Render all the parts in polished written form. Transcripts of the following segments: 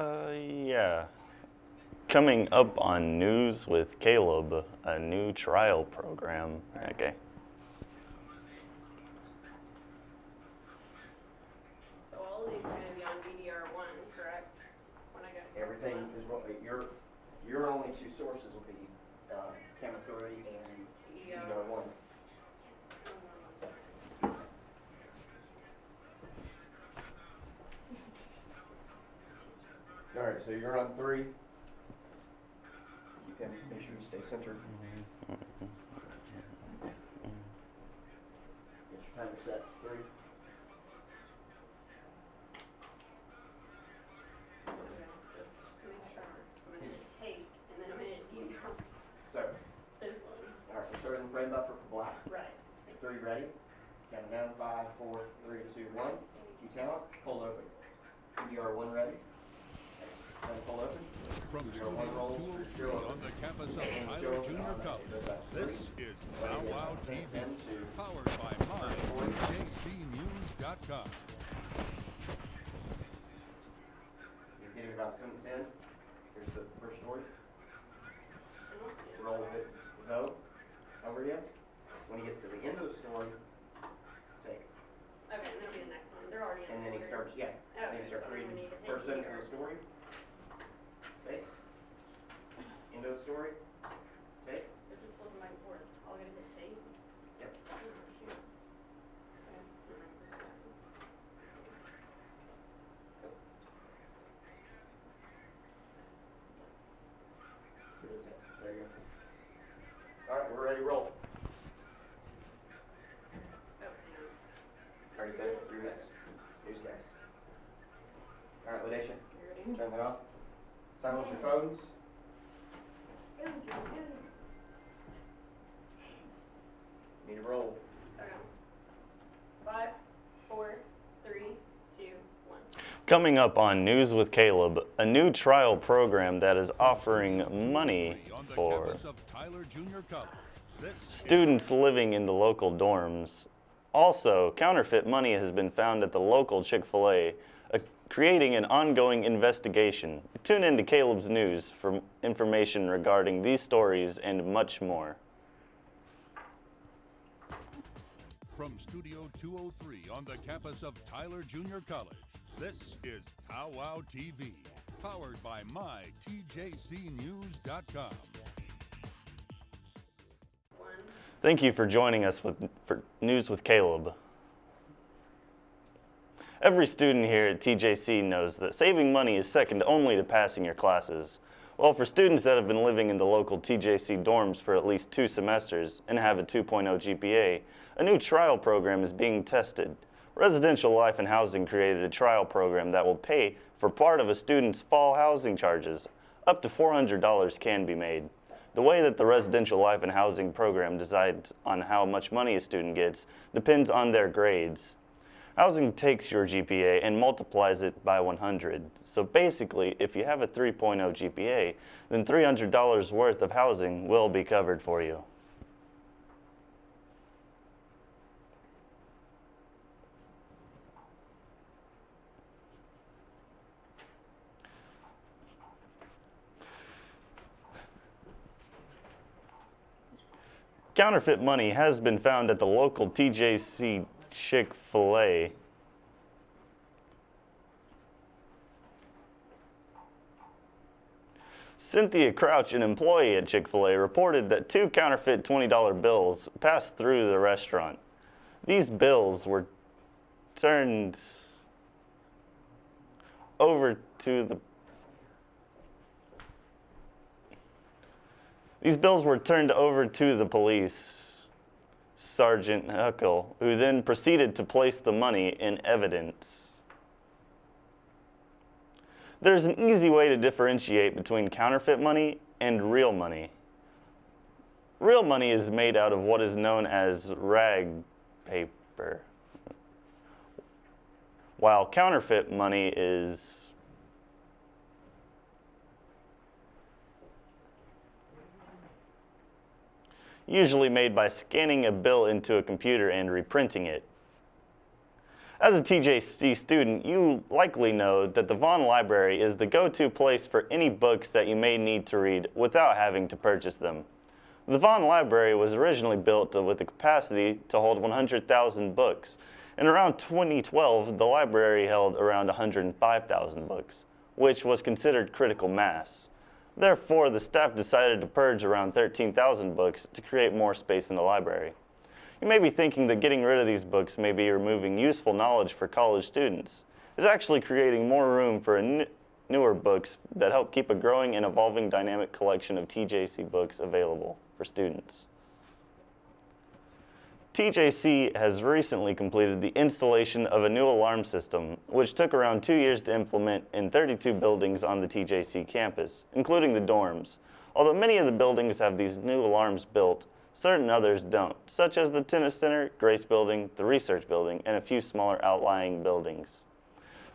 Yeah. Coming up on News with Caleb, a new trial program. Okay. So all of these are going to be on DDR1, correct? When I go to Everything is what your only two sources will be Camera 3 and DDR1. All right, so you're on 3. You can make sure you stay centered. Get your timer set. 3. So, This one. all right, we're starting the frame buffer for black. Right. 3 ready. Counting down. 5, 4, 3, 2, 1. Keep talent. Pull open. DDR1 ready. Pull open. From Studio 203 on the campus of Tyler Junior College, this is Now Wow TV, powered by mytjcnews.com. He's getting about a sentence in. Here's the first story. Roll it, go, over you. When he gets to the end of the story, take. Okay, and that'll be the next one. They're already in. And then he starts, then he starts reading the first sentence of the story. Take. End of the story. Take. So just flipping back and forth. All I gotta hit take. Yep. Oh, shoot. There you go. All right, we're ready to roll. Already said it. 3 minutes. Newscast. All right, Lanisha. You ready? Turn that off. Silence your phones. Need to roll. Okay. 5, 4, 3, 2, 1. Coming up on News with Caleb, a new trial program that is offering money On the for campus of Tyler Junior College, this students living in the local dorms. Also, counterfeit money has been found at the local Chick-fil-A, creating an ongoing investigation. Tune in to Caleb's News for information regarding these stories and much more. From Studio 203 on the campus of Tyler Junior College, this is Wow TV, powered by mytjcnews.com. Thank you for joining us for News with Caleb. Every student here at TJC knows that saving money is second only to passing your classes. Well, for students that have been living in the local TJC dorms for at least 2 semesters and have a 2.0 GPA, a new trial program is being tested. Residential Life and Housing created a trial program that will pay for part of a student's fall housing charges. Up to $400 can be made. The way that the Residential Life and Housing program decides on how much money a student gets depends on their grades. Housing takes your GPA and multiplies it by 100. So basically, if you have a 3.0 GPA, then $300 worth of housing will be covered for you. Counterfeit money has been found at the local TJC Chick-fil-A. Cynthia Crouch, an employee at Chick-fil-A, reported that 2 counterfeit $20 bills passed through the restaurant. These bills were turned over to the police, Sergeant Huckle, who then proceeded to place the money in evidence. There's an easy way to differentiate between counterfeit money and real money. Real money is made out of what is known as rag paper, while counterfeit money is usually made by scanning a bill into a computer and reprinting it. As a TJC student, you likely know that the Vaughn Library is the go-to place for any books that you may need to read without having to purchase them. The Vaughn Library was originally built with the capacity to hold 100,000 books, and around 2012, the library held around 105,000 books, which was considered critical mass. Therefore, the staff decided to purge around 13,000 books to create more space in the library. You may be thinking that getting rid of these books may be removing useful knowledge for college students. It's actually creating more room for newer books that help keep a growing and evolving dynamic collection of TJC books available for students. TJC has recently completed the installation of a new alarm system, which took around 2 years to implement in 32 buildings on the TJC campus, including the dorms. Although many of the buildings have these new alarms built, certain others don't, such as the Tennis Center, Grace Building, the Research Building, and a few smaller outlying buildings.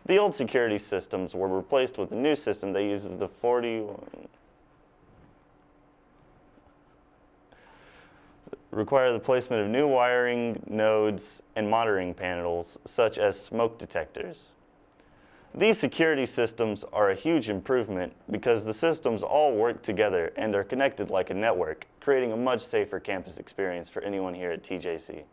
The old security systems were replaced with a new system that uses the require the placement of new wiring nodes and monitoring panels, such as smoke detectors. These security systems are a huge improvement because the systems all work together and are connected like a network, creating a much safer campus experience for anyone here at TJC.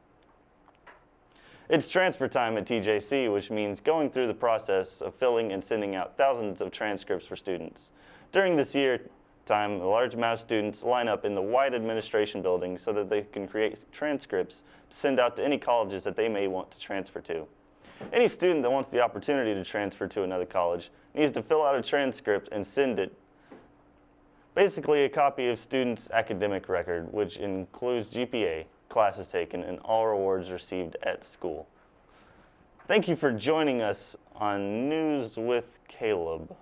It's transfer time at TJC, which means going through the process of filling and sending out thousands of transcripts for students. During this year time, a large amount of students line up in the wide administration building so that they can create transcripts to send out to any colleges that they may want to transfer to. Any student that wants the opportunity to transfer to another college needs to fill out a transcript and send it. Basically, a copy of student's academic record, which includes GPA, classes taken, and all rewards received at school. Thank you for joining us on News with Caleb.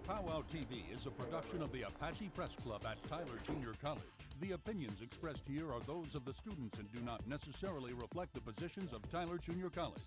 Powwow TV is a production of the Apache Press Club at Tyler Junior College. The opinions expressed here are those of the students and do not necessarily reflect the positions of Tyler Junior College.